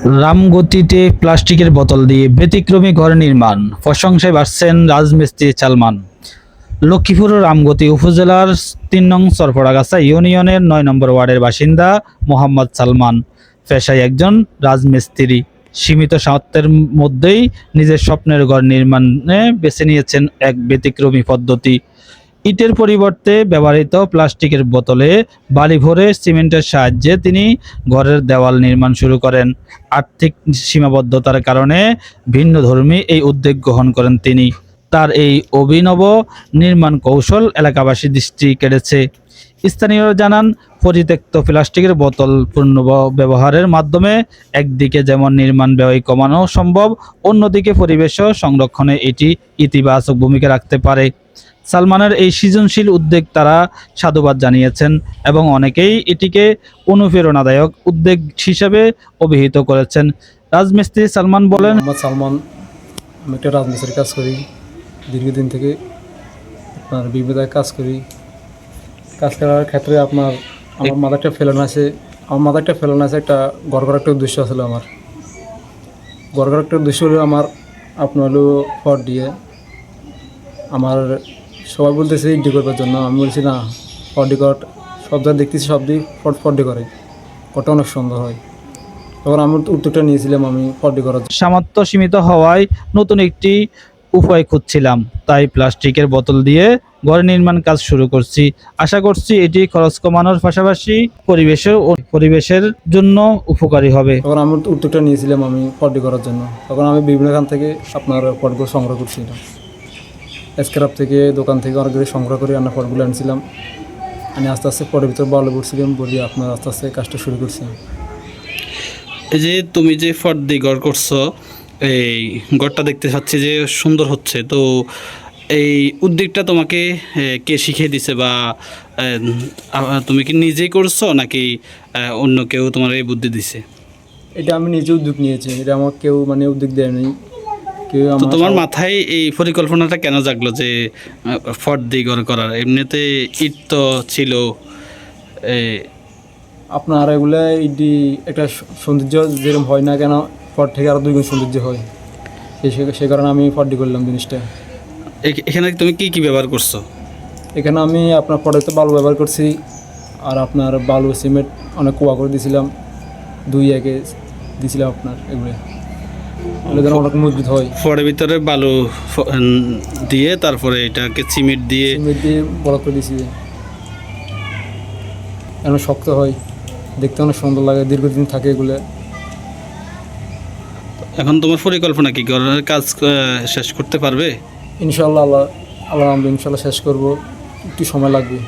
রামগতিতে প্লাস্টিকের বোতল দিয়ে ব্যতিক্রমী ঘর নির্মাণ, প্রশংসায় ভাসছেন রাজমিস্ত্রি সালমান। লক্ষ্মীপুর রামগতি উপজেলার ৩ নং চরপড়াগাছা ইউনিয়নের ৯ নম্বর ওয়ার্ডের বাসিন্দা মোহাম্মদ সালমান পেশায় একজন রাজমিস্ত্রি। সীমিত সামর্থ্যের মধ্যেই নিজের স্বপ্নের ঘর নির্মাণে বেছে নিয়েছেন এক ব্যতিক্রমী পদ্ধতি। ইটের পরিবর্তে ব্যবহৃত প্লাস্টিকের বোতলে বালি ভরে সিমেন্টের সাহায্যে তিনি ঘরের দেওয়াল নির্মাণ শুরু করেন। আর্থিক সীমাবদ্ধতার কারণে ভিন্নধর্মী এই উদ্যোগ গ্রহণ করেন তিনি। তার এই অভিনব নির্মাণ কৌশল এলাকাবাসী দৃষ্টি কেড়েছে। স্থানীয়রা জানান, পরিত্যক্ত প্লাস্টিকের বোতল পুনর্ব্যবহারের মাধ্যমে একদিকে যেমন নির্মাণ ব্যয় কমানো সম্ভব, অন্যদিকে পরিবেশ সংরক্ষণে এটি ইতিবাচক ভূমিকা রাখতে পারে। সালমানের এই সৃজনশীল উদ্যোগ তারা সাধুবাদ জানিয়েছেন এবং অনেকেই এটিকে অনুপ্রেরণাদায়ক উদ্যোগ হিসেবে অভিহিত করেছেন। রাজমিস্ত্রি সালমান বলেন, মোহাম্মদ সালমান, আমি একটা রাজমিস্ত্রির কাজ করি দীর্ঘদিন থেকে। আপনার বিভিন্ন জায়গায় কাজ করি। কাজ করার ক্ষেত্রে আমার মাথায় একটা ফেলন আছে একটা ঘর করার একটা উদ্দেশ্য ছিল। আমার ঘর করার একটা উদ্দেশ্য হলো আপনার হলো ফট দিয়ে। আমার সবাই বলতেছে ইডি করবার জন্য, আমি বলছি না, ফডি কট সব যা দেখতেছি সব দিক ফডি করে, কটা অনেক সুন্দর হয়। তখন আমি উদ্যোগটা নিয়েছিলাম আমি ফডি করার জন্য। সামর্থ্য সীমিত হওয়ায় নতুন একটি উপায় খুঁজছিলাম, তাই প্লাস্টিকের বোতল দিয়ে ঘর নির্মাণ কাজ শুরু করছি। আশা করছি এটি খরচ কমানোর পাশাপাশি পরিবেশের জন্য উপকারী হবে। তখন আমি উদ্যোগটা নিয়েছিলাম আমি ফডি করার জন্য। তখন আমি বিভিন্ন খান থেকে আপনার ফটগুলো সংগ্রহ করছিলাম, স্ক্র্যাপ থেকে, দোকান থেকে অনেক কিছু সংগ্রহ করে আমরা ফটগুলো আনছিলাম। আমি আস্তে আস্তে ফটের ভিতরে ভালো করছিলাম বলি আপনার আস্তে আস্তে কাজটা শুরু করছি। এই যে তুমি যে ফট দিয়ে ঘর করছো, এই ঘরটা দেখতে পাচ্ছি যে সুন্দর হচ্ছে, তো এই উদ্যোগটা তোমাকে কে শিখিয়ে দিছে, বা তুমি কি নিজেই করছো নাকি অন্য কেউ তোমার এই বুদ্ধি দিছে? এটা আমি নিজে উদ্যোগ নিয়েছি, এটা আমার কেউ উদ্যোগ দেয়নি। কেউ তো তোমার মাথায় এই পরিকল্পনাটা কেন জাগলো যে ফট দিয়ে ঘর করার? এমনিতে ইট তো ছিল। আপনার এগুলো ইডি একটা সৌন্দর্য যেরকম হয় না কেন, ফট থেকে আরও 2 গুণ সৌন্দর্য হয়। সে কারণে আমি ফটটি করলাম জিনিসটা। এখানে তুমি কি কি ব্যবহার করছো? এখানে আমি আপনার ফটোতে বালু ব্যবহার করছি, আর আপনার বালু সিমেন্ট অনেক কুয়া করে দিয়েছিলাম, 2-1 দিয়েছিলাম আপনার। এগুলো অনেক মজবুত হয়। ফটের ভিতরে বালু দিয়ে তারপরে এটাকে সিমেন্ট দিয়ে বড় করে দিয়েছি, এমন শক্ত হয়, দেখতে অনেক সুন্দর লাগে, দীর্ঘদিন থাকে এগুলো। এখন তোমার পরিকল্পনা কি, ঘরের কাজ শেষ করতে পারবে? ইনশাল্লাহ, আল্লাহ ইনশাল্লাহ শেষ করবো, একটু সময় লাগবে।